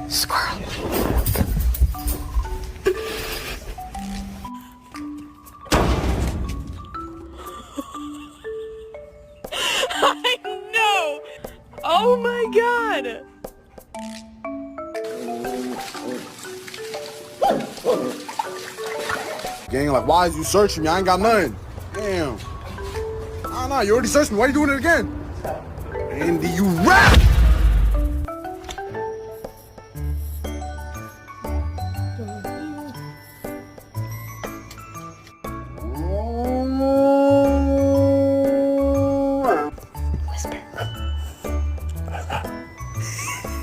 Squirrel. I know! Oh my god! Gang, like, why is you searching me? I ain't got nothing. Damn. Nah, you already searched me. Why you doing it again? Andy, you rap!